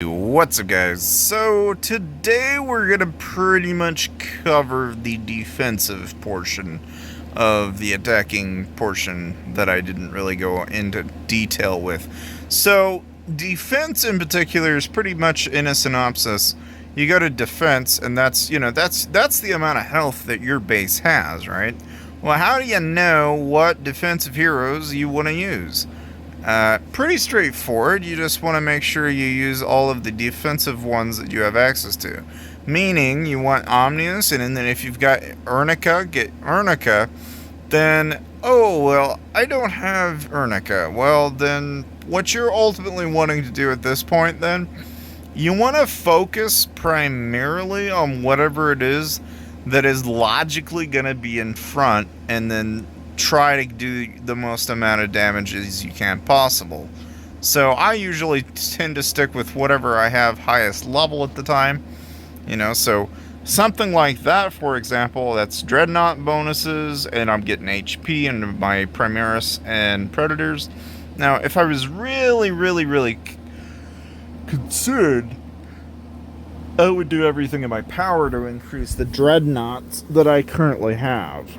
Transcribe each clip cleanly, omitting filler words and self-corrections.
What's up, guys? So today we're gonna pretty much cover the defensive portion of the attacking portion that I didn't really go into detail with. So defense in particular is pretty much in a synopsis. You go to defense, and that's the amount of health that your base has, right? Well, how do you know what defensive heroes you want to use? Pretty straightforward. You just want to make sure you use all of the defensive ones that you have access to. Meaning, you want Omnius, and then if you've got Urnica, get Urnica. Then, oh, well, I don't have Urnica. Well, then, what you're ultimately wanting to do at this point, then, you want to focus primarily on whatever it is that is logically going to be in front, and then try to do the most amount of damage as you can possible. So I usually tend to stick with whatever I have highest level at the time. So something like that, for example, that's Dreadnought bonuses, and I'm getting HP into my Primaris and Predators. Now, if I was really concerned, I would do everything in my power to increase the Dreadnoughts that I currently have,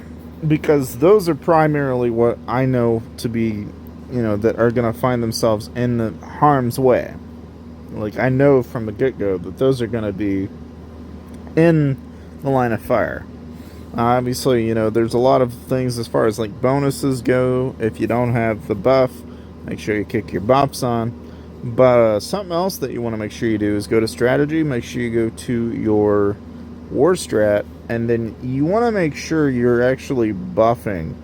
because those are primarily what I know to be, that are going to find themselves in the harm's way. Like, I know from the get-go that those are going to be in the line of fire. Obviously, there's a lot of things as far as, like, bonuses go. If you don't have the buff, make sure you kick your buffs on. But something else that you want to make sure you do is go to strategy. Make sure you go to your war strat, and then you want to make sure you're actually buffing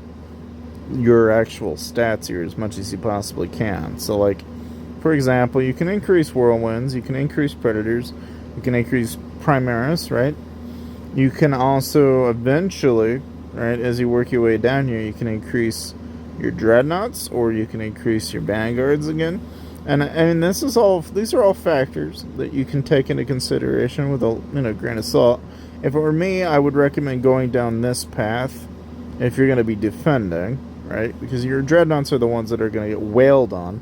your actual stats here as much as you possibly can. So, like, for example, you can increase whirlwinds, you can increase predators, you can increase Primaris, right? You can also eventually, right, as you work your way down here, you can increase your dreadnoughts, or you can increase your vanguards again. And these are all factors that you can take into consideration with a grain of salt. If it were me, I would recommend going down this path if you're going to be defending, right? Because your dreadnoughts are the ones that are going to get wailed on,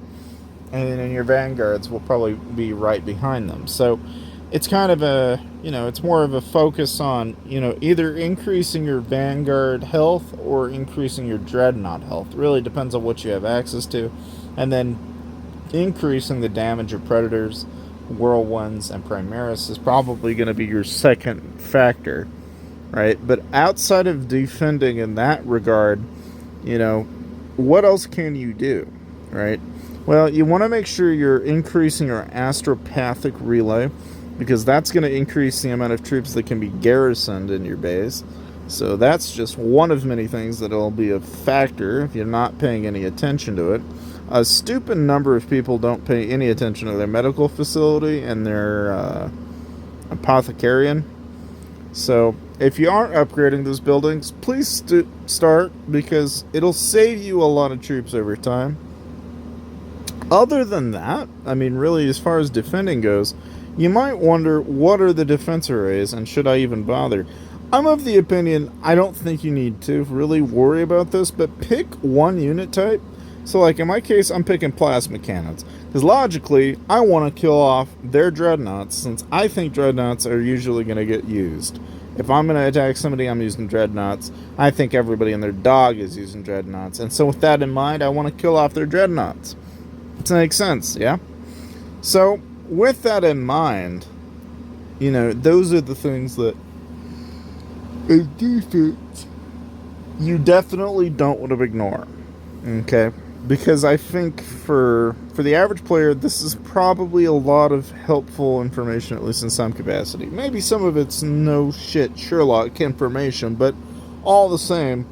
and then your vanguards will probably be right behind them. So it's kind of it's more of a focus on, either increasing your vanguard health or increasing your dreadnought health. It really depends on what you have access to. And then increasing the damage of predators, whirlwinds, and Primaris is probably going to be your second factor, right? But outside of defending in that regard, what else can you do, right? Well, you want to make sure you're increasing your astropathic relay, because that's going to increase the amount of troops that can be garrisoned in your base. So that's just one of many things that will be a factor if you're not paying any attention to it. A stupid number of people don't pay any attention to their medical facility and their apothecarian. So if you aren't upgrading those buildings, please start, because it'll save you a lot of troops over time. Other than that, really, as far as defending goes, you might wonder, what are the defense arrays, and should I even bother? I'm of the opinion I don't think you need to really worry about this, but pick one unit type. So, like, in my case, I'm picking plasma cannons, because logically, I want to kill off their dreadnoughts, since I think dreadnoughts are usually going to get used. If I'm going to attack somebody, I'm using dreadnoughts. I think everybody and their dog is using dreadnoughts, and so with that in mind, I want to kill off their dreadnoughts. Does that make sense, yeah? So, with that in mind, those are the things that, in defense, you definitely don't want to ignore, okay? Because I think for the average player, this is probably a lot of helpful information, at least in some capacity. Maybe some of it's no shit Sherlock information, but all the same,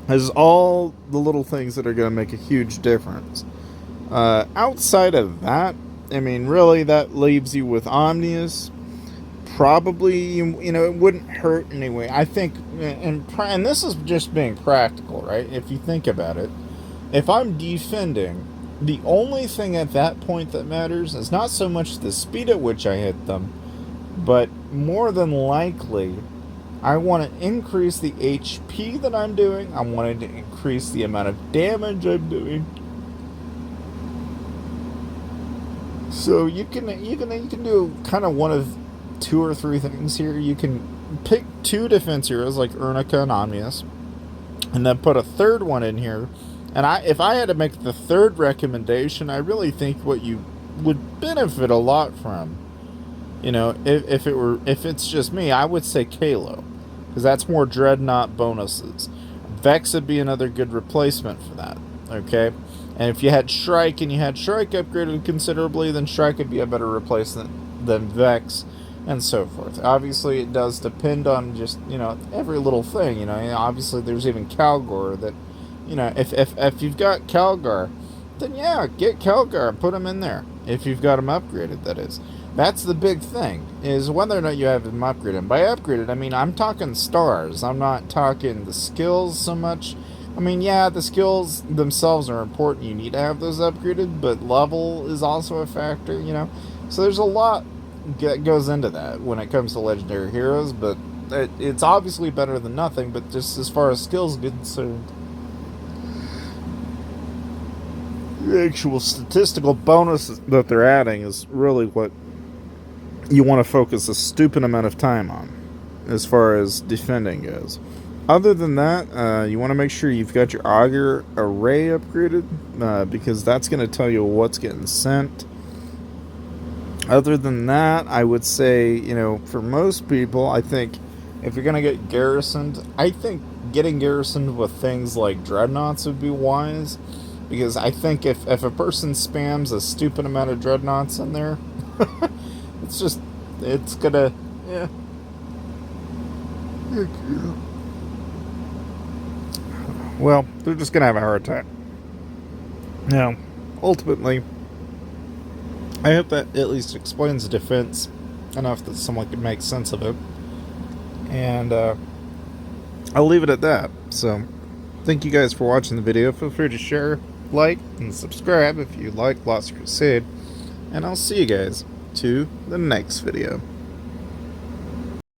there's all the little things that are going to make a huge difference. Outside of that, really, that leaves you with Omnius. Probably, it wouldn't hurt anyway. I think, and this is just being practical, right? If you think about it, if I'm defending, the only thing at that point that matters is not so much the speed at which I hit them, but more than likely, I want to increase the HP that I'm doing. I wanted to increase the amount of damage I'm doing. So you can do kind of one of two or three things here. You can pick two defense heroes like Urnica and Omnius, and then put a third one in here. And if I had to make the third recommendation, I really think what you would benefit a lot from, you know, if it's just me, I would say Kalo, because that's more dreadnought bonuses. Vex would be another good replacement for that. Okay, and if you had Shrike and you had Shrike upgraded considerably, then Shrike would be a better replacement than Vex, and so forth. Obviously, it does depend on just, you know, every little thing. You know, obviously there's even Calgar that, you know, if you've got Calgar, then yeah, get Calgar and put him in there. If you've got him upgraded, that is. That's the big thing, is whether or not you have him upgraded. And by upgraded, I mean, I'm talking stars. I'm not talking the skills so much. I mean, yeah, the skills themselves are important. You need to have those upgraded, but level is also a factor, you know. So there's a lot that goes into that when it comes to legendary heroes, but it's obviously better than nothing. But just as far as skills concerned, the actual statistical bonus that they're adding is really what you want to focus a stupid amount of time on as far as defending goes. Other than that, you want to make sure you've got your auger array upgraded, because that's going to tell you what's getting sent. Other than that, I would say, you know, for most people, I think if you're going to get garrisoned, I think getting garrisoned with things like dreadnoughts would be wise, because I think if a person spams a stupid amount of dreadnoughts in there, it's gonna, yeah. Well, they're just gonna have a hard time. Now, ultimately, I hope that at least explains the defense enough that someone can make sense of it. And I'll leave it at that. So, thank you guys for watching the video. Feel free to share, like, and subscribe if you like Lost Crusade. And I'll see you guys to the next video.